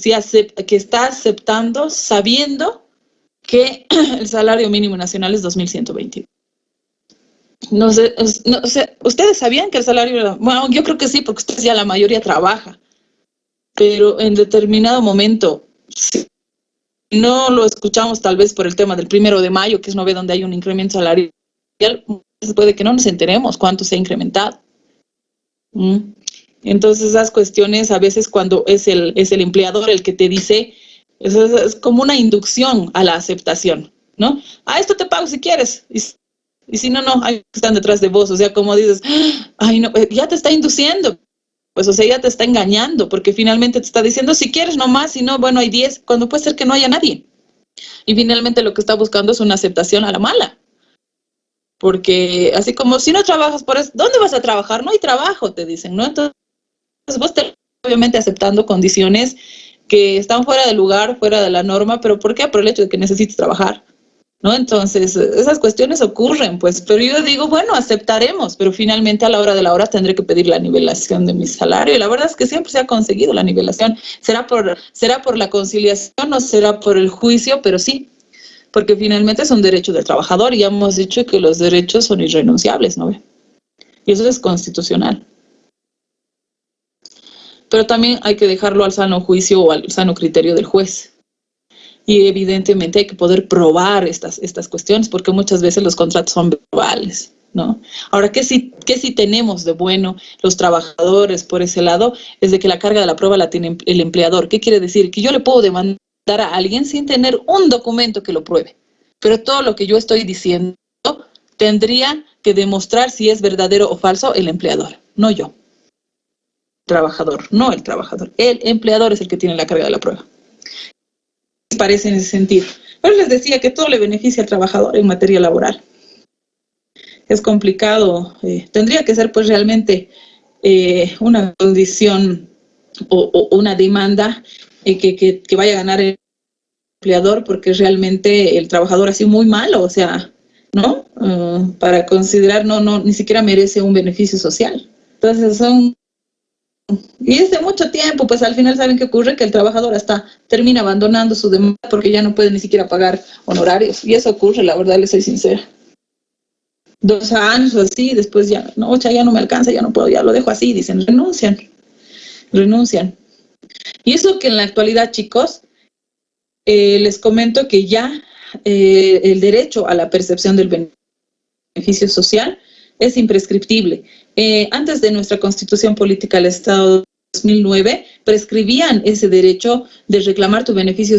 Speaker 1: que está aceptando sabiendo que el salario mínimo nacional es 2.120. No sé, no sé, ¿ustedes sabían que el salario, bueno, yo creo que sí, porque ustedes ya la mayoría trabaja, pero en determinado momento, si no lo escuchamos tal vez por el tema del 1 de mayo, que es no ve donde hay un incremento salarial, puede que no nos enteremos cuánto se ha incrementado. Entonces esas cuestiones a veces cuando es el empleador el que te dice, es como una inducción a la aceptación, ¿no? Esto te pago si quieres, y si no, no, hay que están detrás de vos, o sea, como dices, ay no, ya te está induciendo, pues o sea, ya te está engañando, porque finalmente te está diciendo, si quieres nomás, si no, bueno, hay 10, cuando puede ser que no haya nadie. Y finalmente lo que está buscando es una aceptación a la mala. Porque así como si no trabajas por eso, ¿dónde vas a trabajar? No hay trabajo, te dicen, ¿no? Entonces vos te obviamente aceptando condiciones que están fuera de lugar, fuera de la norma, pero ¿por qué? Por el hecho de que necesites trabajar, ¿no? Entonces, esas cuestiones ocurren, pues, pero yo digo, bueno, aceptaremos, pero finalmente a la hora de la hora tendré que pedir la nivelación de mi salario, y la verdad es que siempre se ha conseguido la nivelación. ¿Será por la conciliación o será por el juicio? Pero sí, porque finalmente es un derecho del trabajador y ya hemos dicho que los derechos son irrenunciables, ¿no? Y eso es constitucional. Pero también hay que dejarlo al sano juicio o al sano criterio del juez. Y evidentemente hay que poder probar estas cuestiones, porque muchas veces los contratos son verbales, ¿no? Ahora, ¿qué si tenemos de bueno los trabajadores por ese lado? Es de que la carga de la prueba la tiene el empleador. ¿Qué quiere decir? Que yo le puedo demandar a alguien sin tener un documento que lo pruebe. Pero todo lo que yo estoy diciendo tendría que demostrar si es verdadero o falso el empleador, no yo. Trabajador, no el trabajador. El empleador es el que tiene la carga de la prueba. ¿Qué les parece en ese sentido? Pero les decía que todo le beneficia al trabajador en materia laboral. Es complicado. Tendría que ser pues realmente una condición o una demanda que vaya a ganar el empleador, porque realmente el trabajador ha sido muy malo, o sea, ¿no? Para considerar, ni siquiera merece un beneficio social. Entonces y es de mucho tiempo, pues al final saben qué ocurre, que el trabajador hasta termina abandonando su demanda porque ya no puede ni siquiera pagar honorarios, y eso ocurre, la verdad, les soy sincera. 2 años o así, después ya no me alcanza, ya no puedo, ya lo dejo así, dicen, renuncian. Y eso que en la actualidad, chicos, les comento que ya el derecho a la percepción del beneficio social es imprescriptible. Antes de nuestra Constitución Política del Estado de 2009, prescribían ese derecho de reclamar tu beneficio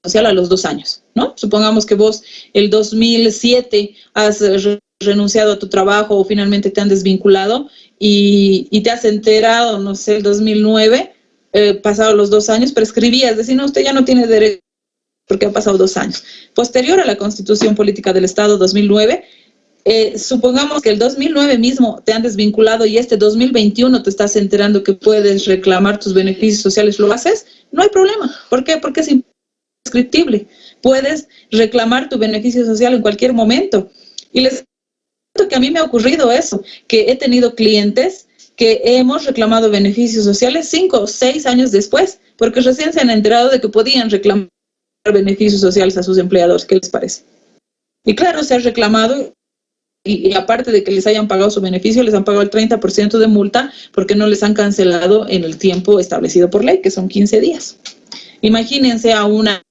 Speaker 1: social a los 2 años, ¿no? Supongamos que vos el 2007 has renunciado a tu trabajo o finalmente te han desvinculado y te has enterado, no sé, el 2009, pasado los 2 años, prescribías, decir, no, usted ya no tiene derecho porque han pasado 2 años. Posterior a la Constitución Política del Estado 2009, supongamos que el 2009 mismo te han desvinculado y este 2021 te estás enterando que puedes reclamar tus beneficios sociales, ¿lo haces? No hay problema. ¿Por qué? Porque es imprescriptible. Puedes reclamar tu beneficio social en cualquier momento. Y les cuento que a mí me ha ocurrido eso, que he tenido clientes que hemos reclamado beneficios sociales 5 o 6 años después, porque recién se han enterado de que podían reclamar beneficios sociales a sus empleadores. ¿Qué les parece? Y claro, se ha reclamado y aparte de que les hayan pagado su beneficio, les han pagado el 30% de multa porque no les han cancelado en el tiempo establecido por ley, que son 15 días. Imagínense a una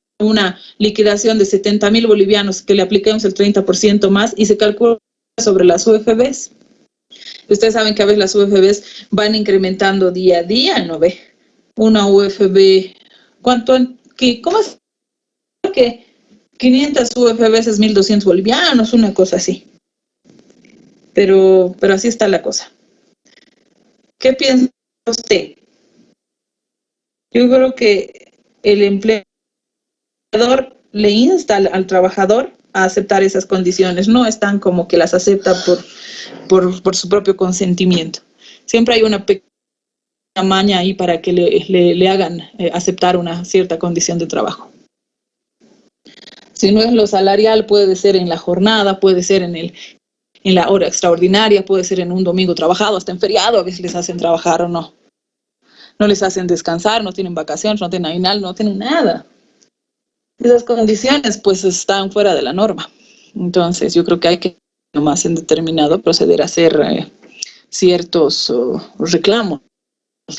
Speaker 1: liquidación de 70,000 bolivianos que le apliquemos el 30% más y se calcula sobre las UFBs. Ustedes saben que a veces las UFBs van incrementando día a día, ¿no ve? Una UFB, ¿cómo es que 500 UFBs es 1.200 bolivianos, una cosa así? Pero así está la cosa. ¿Qué piensa usted? Yo creo que el empleador le insta al trabajador a aceptar esas condiciones. No es tan como que las acepta por su propio consentimiento. Siempre hay una pequeña maña ahí para que le hagan aceptar una cierta condición de trabajo. Si no es lo salarial, puede ser en la jornada, puede ser en la hora extraordinaria, puede ser en un domingo trabajado, hasta en feriado a veces les hacen trabajar o no. no les hacen descansar, no tienen vacaciones, no tienen aguinaldo, no tienen nada. Esas condiciones pues están fuera de la norma. Entonces yo creo que hay que, nomás en determinado, proceder a hacer ciertos reclamos,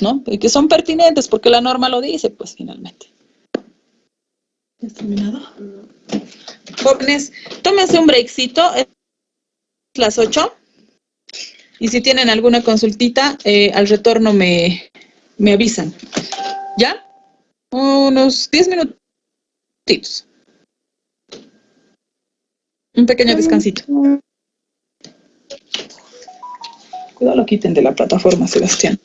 Speaker 1: ¿no? Y que son pertinentes porque la norma lo dice, pues finalmente. ¿Ya has terminado? Jóvenes, tómense un breakcito, es las 8. Y si tienen alguna consultita, al retorno me avisan. ¿Ya? Unos 10 minutitos. Un pequeño descansito. Cuidado, lo quiten de la plataforma, Sebastián.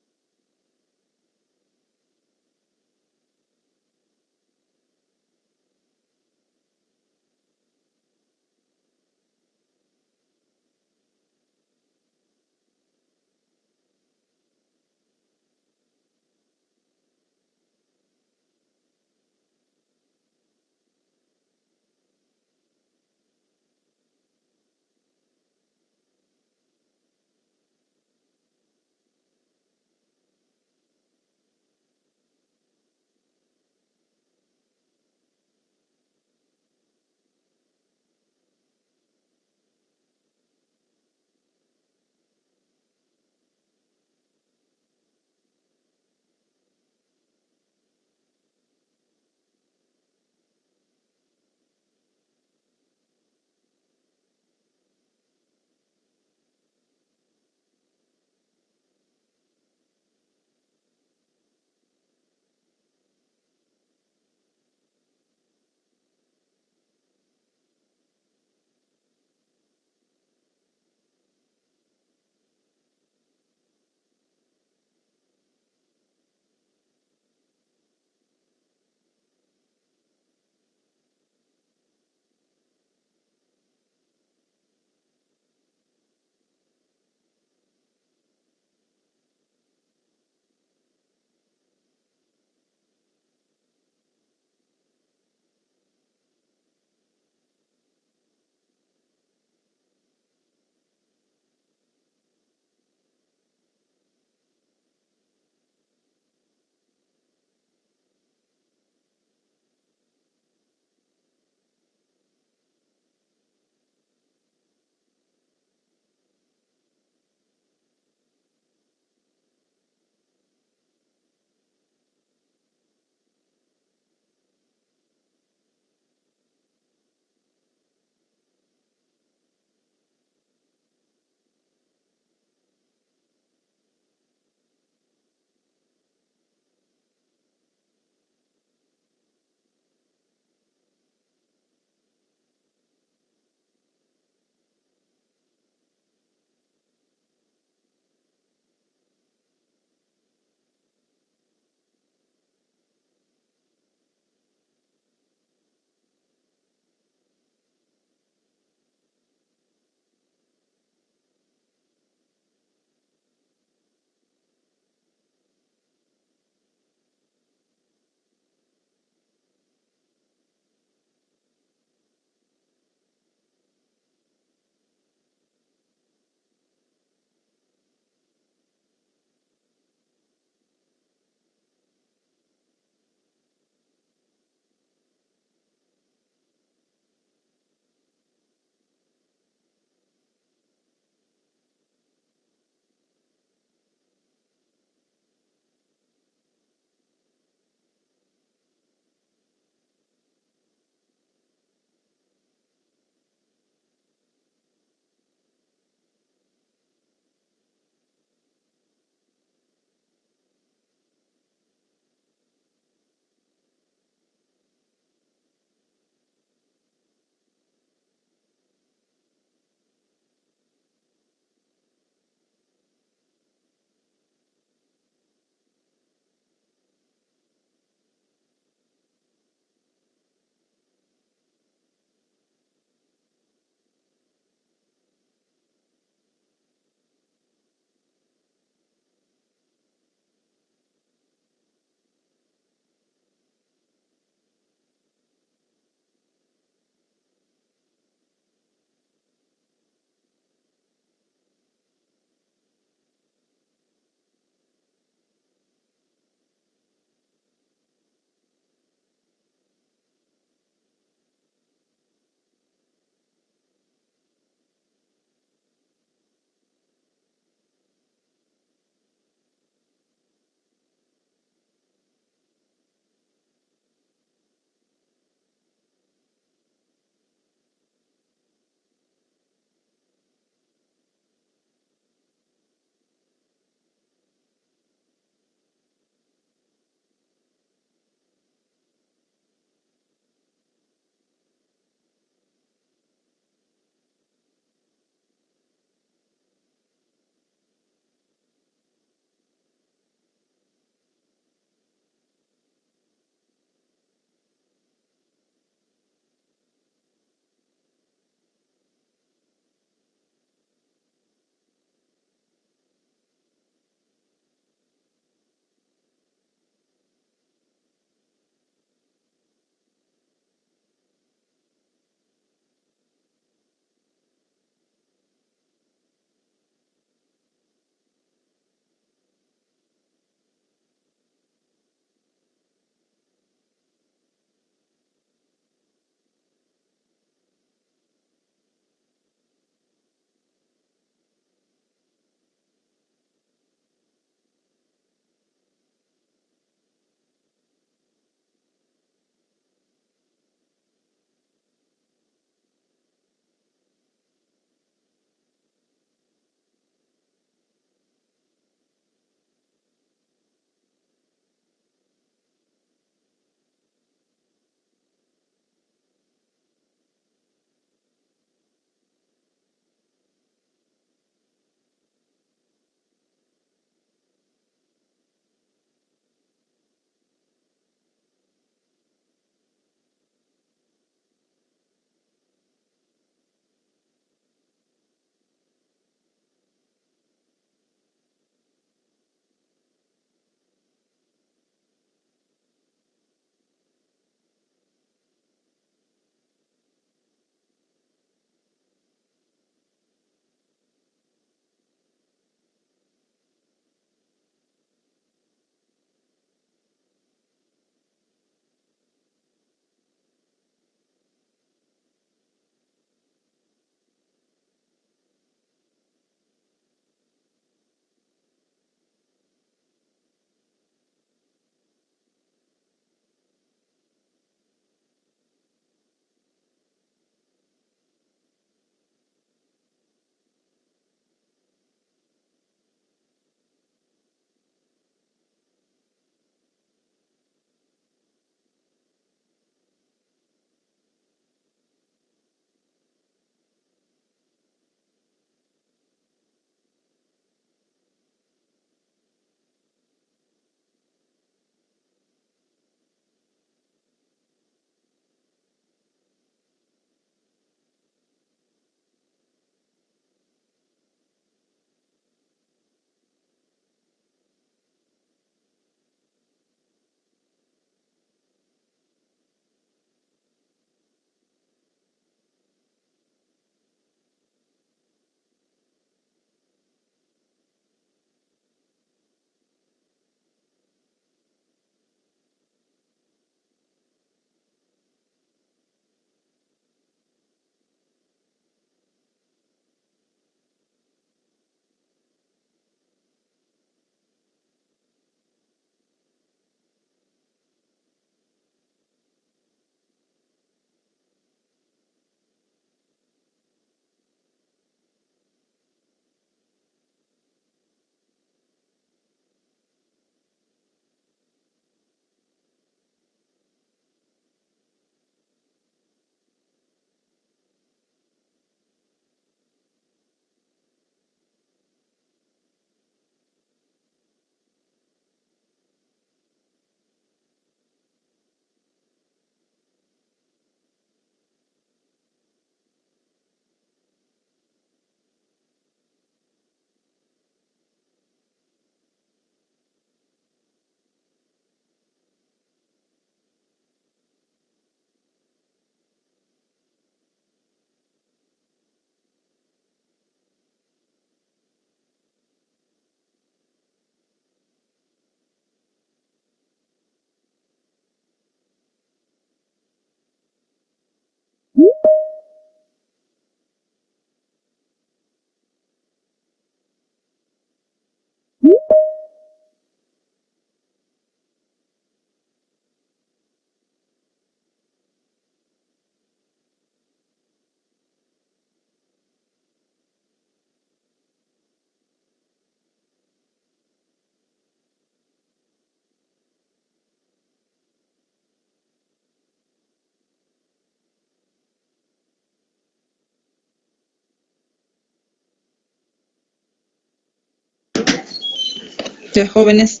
Speaker 1: jóvenes,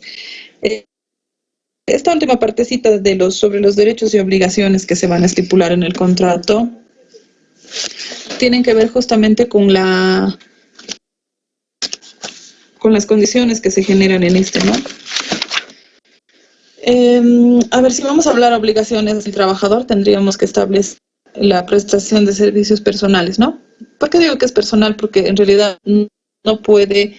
Speaker 1: esta última partecita sobre los derechos y obligaciones que se van a estipular en el contrato tienen que ver justamente con las condiciones que se generan en este, ¿no? A ver, si vamos a hablar de obligaciones del trabajador, tendríamos que establecer la prestación de servicios personales, ¿no? ¿Por qué digo que es personal? Porque en realidad no puede,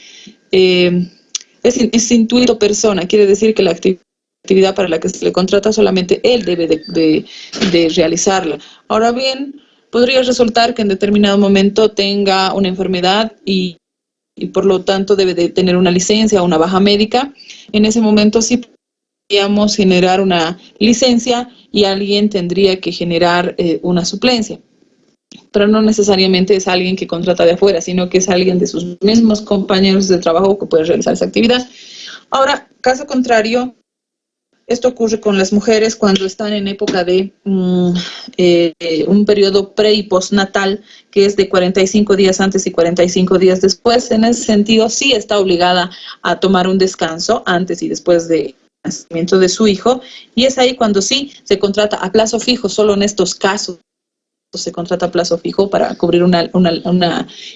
Speaker 1: es intuito persona, quiere decir que la actividad para la que se le contrata solamente él debe de realizarla. Ahora bien, podría resultar que en determinado momento tenga una enfermedad y por lo tanto debe de tener una licencia o una baja médica. En ese momento sí podríamos generar una licencia y alguien tendría que generar una suplencia. Pero no necesariamente es alguien que contrata de afuera, sino que es alguien de sus mismos compañeros de trabajo que puede realizar esa actividad. Ahora, caso contrario, esto ocurre con las mujeres cuando están en época de un periodo pre y postnatal, que es de 45 días antes y 45 días después. En ese sentido, sí está obligada a tomar un descanso antes y después del nacimiento de su hijo, y es ahí cuando sí se contrata a plazo fijo. Solo en estos casos se contrata a plazo fijo para cubrir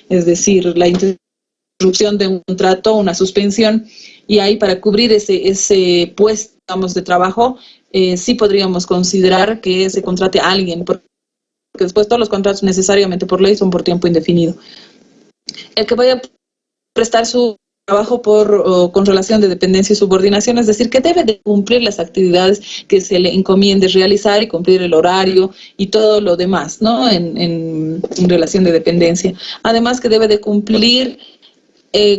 Speaker 1: es decir, la interrupción de un contrato, una suspensión, y ahí para cubrir ese puesto, digamos, de trabajo, sí podríamos considerar que se contrate a alguien, porque después todos los contratos necesariamente por ley son por tiempo indefinido. El que vaya a prestar su trabajo con relación de dependencia y subordinación, es decir, que debe de cumplir las actividades que se le encomiende realizar y cumplir el horario y todo lo demás, ¿no? En relación de dependencia. Además que debe de cumplir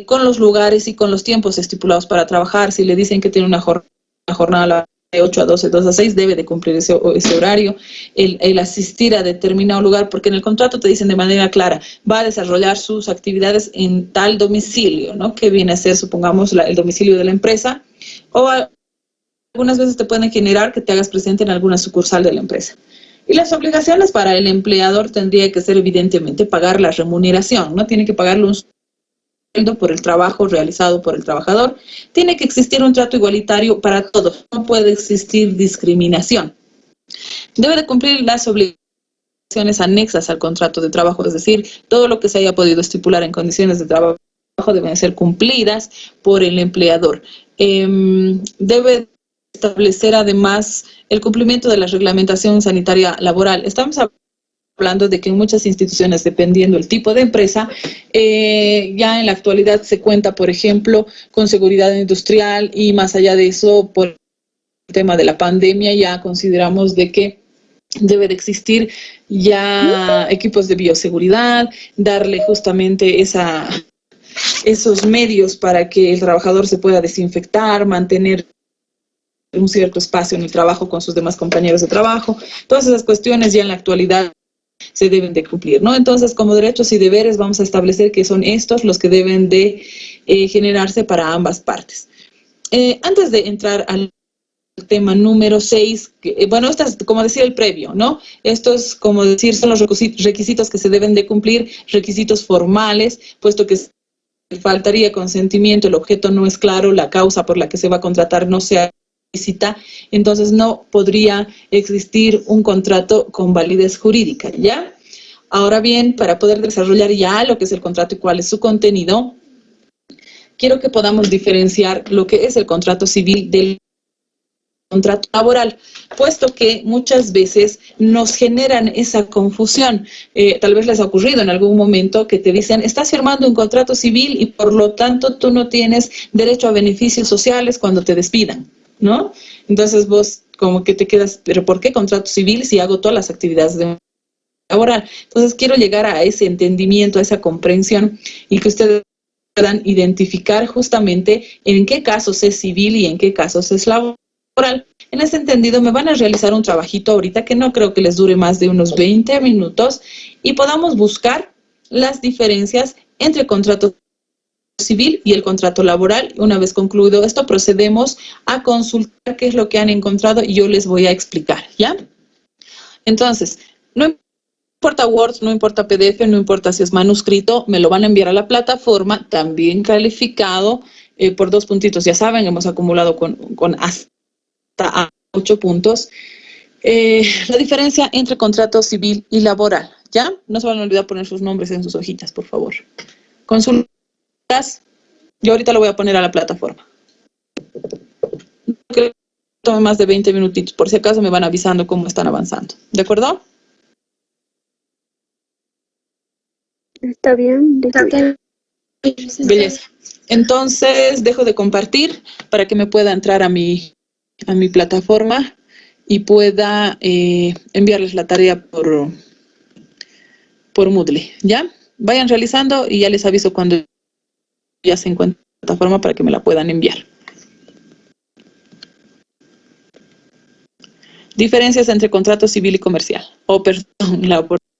Speaker 1: con los lugares y con los tiempos estipulados para trabajar. Si le dicen que tiene una jornada de 8 a 12, 2 a 6, debe de cumplir ese horario, el asistir a determinado lugar, porque en el contrato te dicen de manera clara, va a desarrollar sus actividades en tal domicilio, ¿no? Que viene a ser, supongamos, el domicilio de la empresa, o algunas veces te pueden generar que te hagas presente en alguna sucursal de la empresa. Y las obligaciones para el empleador tendría que ser, evidentemente, pagar la remuneración, ¿no? Tiene que pagarle un por el trabajo realizado por el trabajador. Tiene que existir un trato igualitario para todos, no puede existir discriminación. Debe de cumplir las obligaciones anexas al contrato de trabajo, es decir, todo lo que se haya podido estipular en condiciones de trabajo deben ser cumplidas por el empleador. Debe establecer además el cumplimiento de la reglamentación sanitaria laboral. Estamos hablando de que en muchas instituciones, dependiendo del tipo de empresa, ya en la actualidad se cuenta, por ejemplo, con seguridad industrial, y más allá de eso, por el tema de la pandemia, ya consideramos de que debe de existir ya equipos de bioseguridad, darle justamente esos medios para que el trabajador se pueda desinfectar, mantener un cierto espacio en el trabajo con sus demás compañeros de trabajo. Todas esas cuestiones ya en la actualidad se deben de cumplir, ¿no? Entonces, como derechos y deberes, vamos a establecer que son estos los que deben de generarse para ambas partes. Antes de entrar al tema número 6, bueno, esto es como decir el previo, ¿no? Esto es como decir, son los requisitos que se deben de cumplir, requisitos formales, puesto que faltaría consentimiento, el objeto no es claro, la causa por la que se va a contratar no se explícita, entonces no podría existir un contrato con validez jurídica, ¿ya? Ahora bien, para poder desarrollar ya lo que es el contrato y cuál es su contenido, quiero que podamos diferenciar lo que es el contrato civil del contrato laboral, puesto que muchas veces nos generan esa confusión. Tal vez les ha ocurrido en algún momento que te dicen, estás firmando un contrato civil y por lo tanto tú no tienes derecho a beneficios sociales cuando te despidan, ¿no? Entonces vos como que te quedas, ¿pero por qué contrato civil si hago todas las actividades de laboral? Entonces quiero llegar a ese entendimiento, a esa comprensión, y que ustedes puedan identificar justamente en qué casos es civil y en qué casos es laboral. En ese entendido me van a realizar un trabajito ahorita que no creo que les dure más de unos 20 minutos y podamos buscar las diferencias entre el contrato civil y el contrato laboral. Una vez concluido esto, procedemos a consultar qué es lo que han encontrado y yo les voy a explicar, ¿ya? Entonces, no importa Word, no importa PDF, no importa si es manuscrito, me lo van a enviar a la plataforma, también calificado, por 2 puntitos, ya saben, hemos acumulado con hasta 8 puntos. La diferencia entre contrato civil y laboral, ¿ya? No se van a olvidar poner sus nombres en sus hojitas, por favor. Consultas, yo ahorita lo voy a poner a la plataforma. No creo que tome más de 20 minutitos, por si acaso me van avisando cómo están avanzando, ¿de acuerdo?
Speaker 2: Está bien, listo.
Speaker 1: Belleza. Entonces, dejo de compartir para que me pueda entrar a mi plataforma y pueda enviarles la tarea por Moodle, ¿ya? Vayan realizando y ya les aviso cuando ya se encuentre en la plataforma para que me la puedan enviar. Diferencias entre contrato civil y comercial. Perdón, la oportunidad.